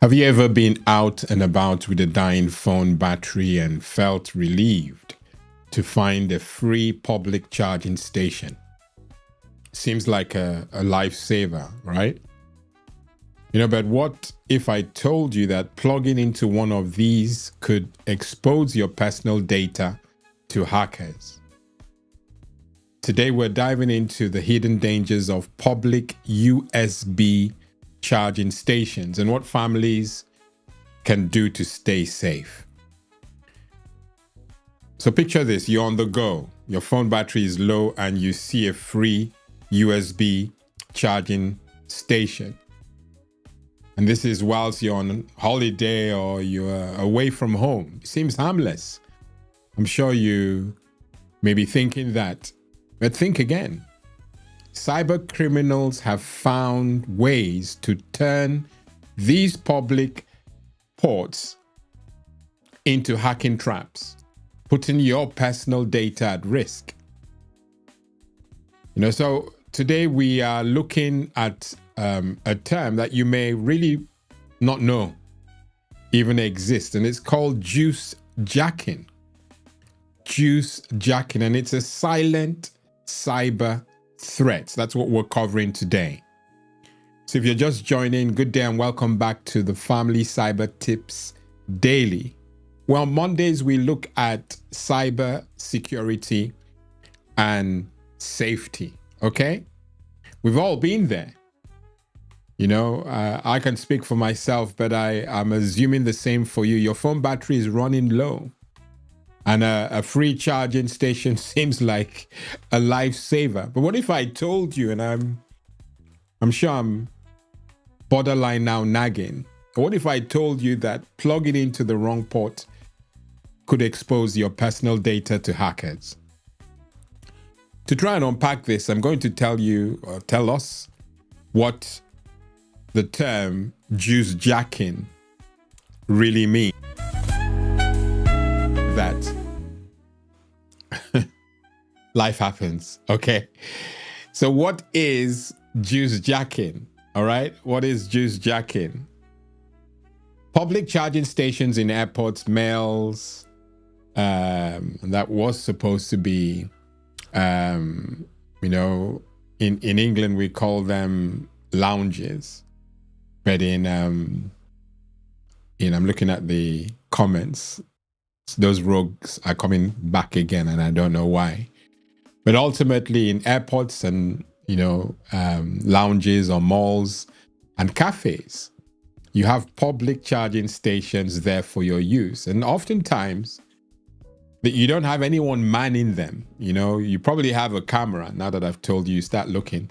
Have you ever been out and about with a dying phone battery and felt relieved to find a free public charging station? Seems like a lifesaver, right? But what if I told you that plugging into one of these could expose your personal data to hackers? Today, we're diving into the hidden dangers of public USB charging stations and what families can do to stay safe. So picture this, you're on the go, your phone battery is low and you see a free USB charging station. And this is whilst you're on holiday or you're away from home. It seems harmless. I'm sure you may be thinking that, but think again. Cyber criminals have found ways to turn these public ports into hacking traps, putting your personal data at risk. So today we are looking at a term that you may really not know even exists, and it's called juice jacking. Juice jacking, and it's a silent cyber threat. That's what we're covering today. So if you're just joining, good day and welcome back to the Family Cyber Tips Daily. Well, Mondays we look at cyber security and safety, okay? We've all been there. I can speak for myself, but I'm assuming the same for you. Your phone battery is running low, and a free charging station seems like a lifesaver. But what if I told you, and I'm sure I'm borderline now nagging, what if I told you that plugging into the wrong port could expose your personal data to hackers? To try and unpack this, I'm going to tell us what the term juice jacking really means. That life happens, okay? So what is juice jacking? All right, what is juice jacking? Public charging stations in airports, malls, that was supposed to be, in England we call them lounges, but I'm looking at the comments. Those rogues are coming back again, and I don't know why. But ultimately, in airports and lounges or malls and cafes, you have public charging stations there for your use, and oftentimes that you don't have anyone manning them. You probably have a camera. Now that I've told you, start looking,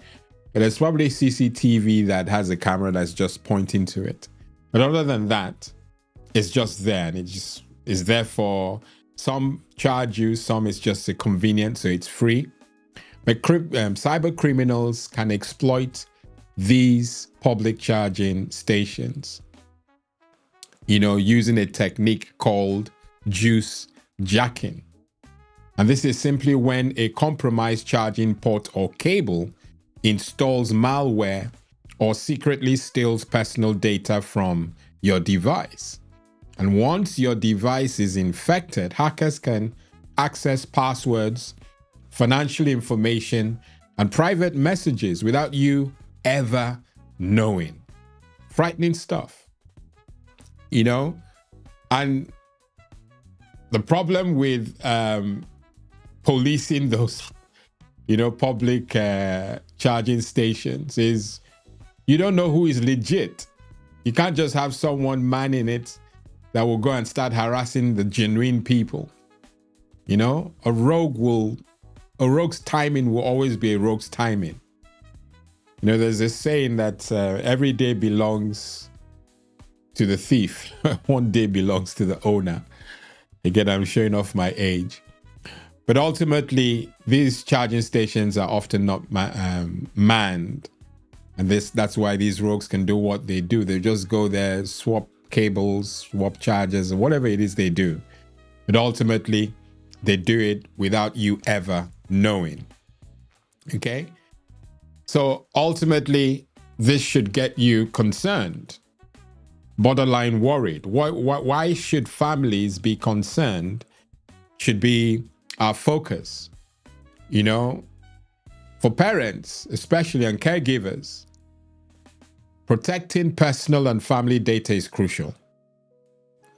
but there's probably CCTV that has a camera that's just pointing to it. But other than that, it's just there, and it just is there for some charge you, some is just a convenience, so it's free. But cyber criminals can exploit these public charging stations, using a technique called juice jacking. And this is simply when a compromised charging port or cable installs malware or secretly steals personal data from your device. And once your device is infected, hackers can access passwords, financial information, and private messages without you ever knowing. Frightening stuff, And the problem with policing those, public charging stations is you don't know who is legit. You can't just have someone manning it that will go and start harassing the genuine people. A rogue's timing will always be a rogue's timing. There's this saying that every day belongs to the thief. One day belongs to the owner. Again, I'm showing off my age. But ultimately, these charging stations are often not manned. And that's why these rogues can do what they do. They just go there, swap cables, swap chargers, or whatever it is they do. But ultimately, they do it without you ever knowing. Okay? So ultimately, this should get you concerned borderline worried. Why should families be concerned? Should be our focus. You know, for parents, especially, and caregivers, protecting personal and family data is crucial.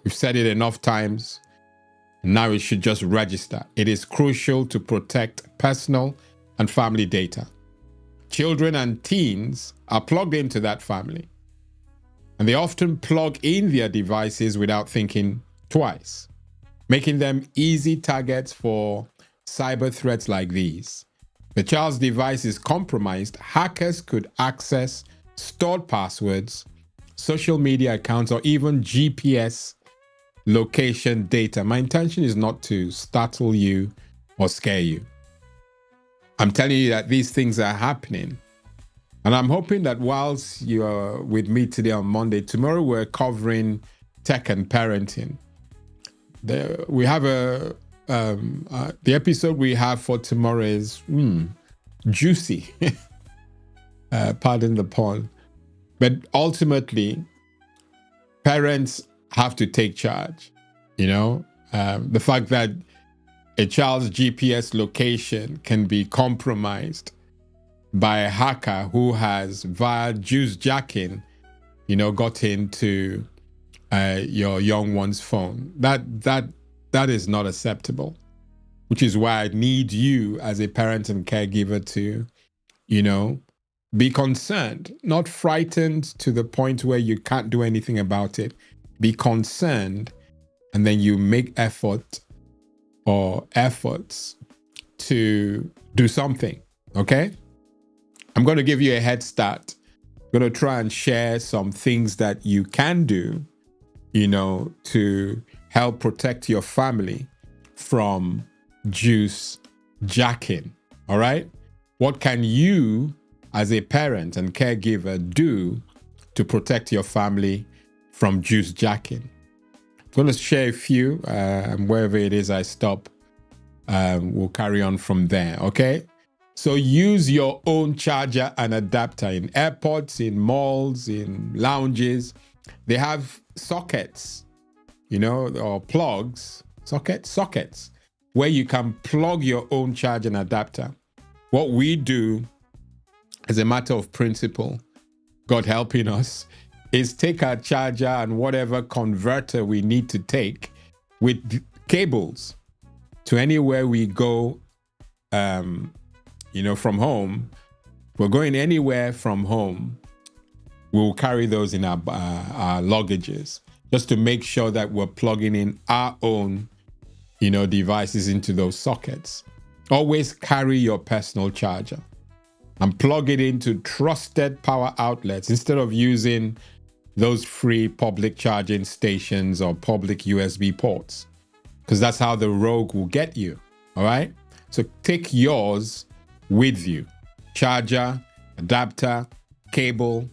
We've said it enough times. Now it should just register. It is crucial to protect personal and family data. Children and teens are plugged into that family, and they often plug in their devices without thinking twice, making them easy targets for cyber threats like these. The child's device is compromised. Hackers could access stored passwords, social media accounts, or even GPS location data. My intention is not to startle you or scare you. I'm telling you that these things are happening. And I'm hoping that whilst you're with me today on Monday, tomorrow we're covering tech and parenting. We have the episode we have for tomorrow is juicy. Pardon the pun. But ultimately, parents have to take charge. You know, the fact that a child's GPS location can be compromised by a hacker who has, via juice jacking, got into your young one's phone. That is not acceptable, which is why I need you as a parent and caregiver to, be concerned, not frightened to the point where you can't do anything about it. Be concerned, and then you make efforts to do something, okay? I'm going to give you a head start. I'm going to try and share some things that you can do, to help protect your family from juice jacking, all right? What can you, as a parent and caregiver, do to protect your family from juice jacking? I'm going to share a few, and wherever it is I stop, we'll carry on from there, okay? So use your own charger and adapter in airports, in malls, in lounges. They have sockets, or plugs, sockets, where you can plug your own charger and adapter. What we do, as a matter of principle, God helping us, is take our charger and whatever converter we need to take with cables to anywhere we go, from home. We're going anywhere from home, we'll carry those in our luggages, just to make sure that we're plugging in our own, devices into those sockets. Always carry your personal charger and plug it into trusted power outlets instead of using those free public charging stations or public USB ports, because that's how the rogue will get you, all right? So take yours with you, charger, adapter, cable,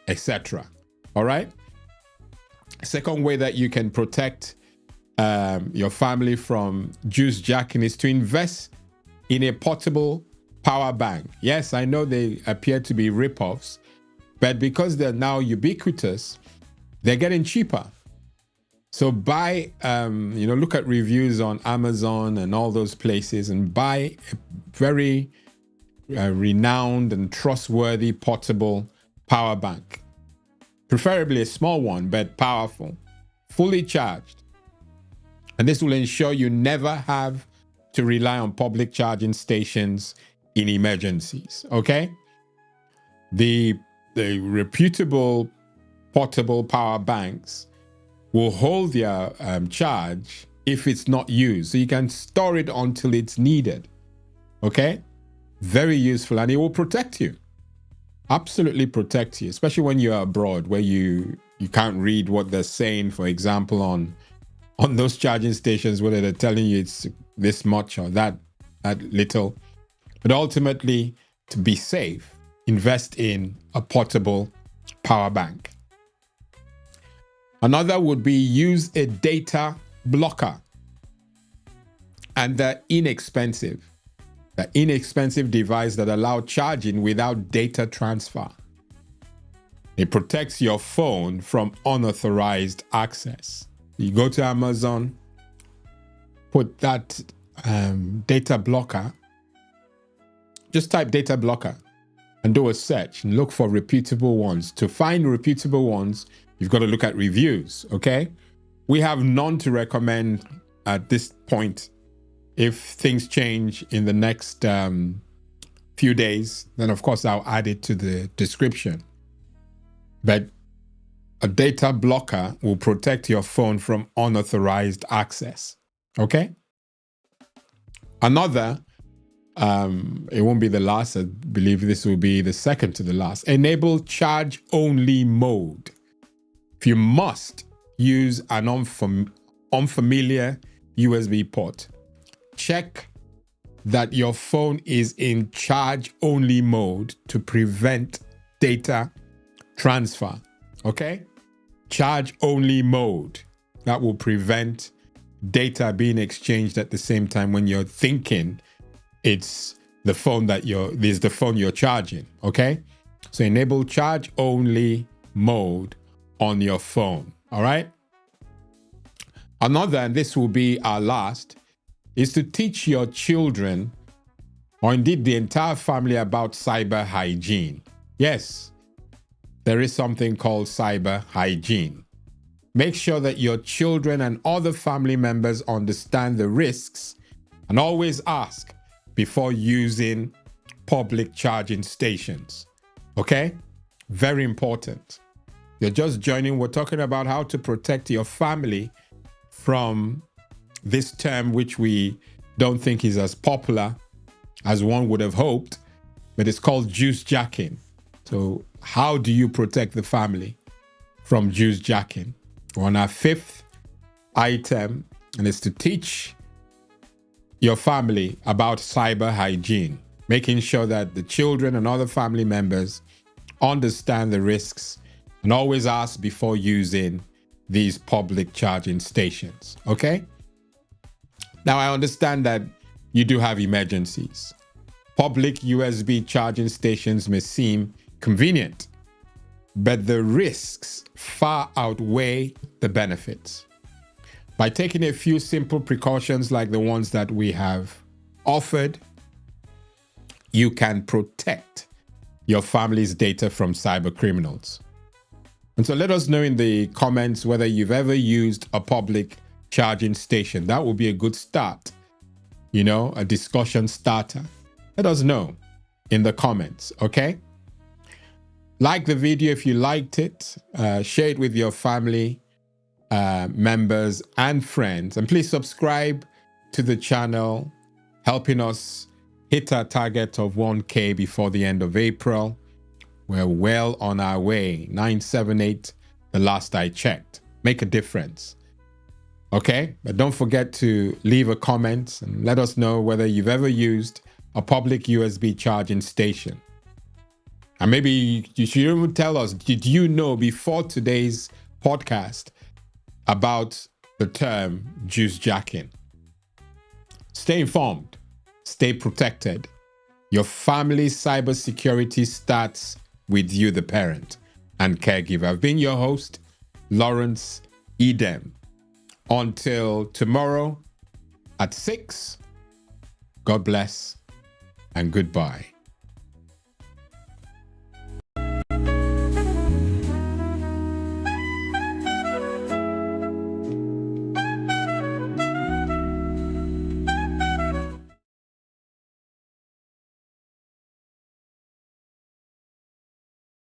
etc. All right? Second way that you can protect your family from juice jacking is to invest in a portable power bank. Yes, I know they appear to be rip-offs, but because they're now ubiquitous, they're getting cheaper. So buy, look at reviews on Amazon and all those places and buy a very renowned and trustworthy portable power bank. Preferably a small one, but powerful, fully charged. And this will ensure you never have to rely on public charging stations in emergencies, okay? The reputable portable power banks will hold their charge if it's not used. So you can store it until it's needed, okay? Very useful, and it will protect you. Absolutely protect you, especially when you're abroad where you can't read what they're saying, for example, on those charging stations, whether they're telling you it's this much or that little. But ultimately, to be safe, invest in a portable power bank. Another would be use a data blocker. And the inexpensive device that allow charging without data transfer. It protects your phone from unauthorized access. You go to Amazon, put that data blocker, just type data blocker and do a search and look for reputable ones. To find reputable ones, you've got to look at reviews, okay? We have none to recommend at this point. If things change in the next few days, then of course I'll add it to the description. But a data blocker will protect your phone from unauthorized access, okay? Another, it won't be the last, I believe this will be the second to the last. Enable charge only mode. If you must use an unfamiliar USB port, check that your phone is in charge only mode to prevent data transfer, okay? Charge only mode. That will prevent data being exchanged at the same time when you're thinking it's the phone that you're charging, okay? So enable charge only mode on your phone, all right? Another, and this will be our last, is to teach your children, or indeed the entire family, about cyber hygiene. Yes, there is something called cyber hygiene. Make sure that your children and other family members understand the risks and always ask before using public charging stations. Okay? Very important. You're just joining. We're talking about how to protect your family from this term, which we don't think is as popular as one would have hoped, but it's called juice jacking. So how do you protect the family from juice jacking? We're on our fifth item, and it's to teach your family about cyber hygiene, making sure that the children and other family members understand the risks and always ask before using these public charging stations, okay? Now, I understand that you do have emergencies. Public USB charging stations may seem convenient, but the risks far outweigh the benefits. By taking a few simple precautions like the ones that we have offered, you can protect your family's data from cyber criminals. And so let us know in the comments whether you've ever used a public charging station. That would be a good start, a discussion starter. Let us know in the comments, okay? Like the video if you liked it, share it with your family members and friends, and please subscribe to the channel, helping us hit our target of 1K before the end of April. We're well on our way. 978, the last I checked. Make a difference. Okay? But don't forget to leave a comment and let us know whether you've ever used a public USB charging station. And maybe you should even tell us, did you know before today's podcast about the term juice jacking? Stay informed. Stay protected. Your family's cybersecurity starts with you, the parent and caregiver. I've been your host, Lawrence Edem. Until tomorrow at 6, God bless and goodbye.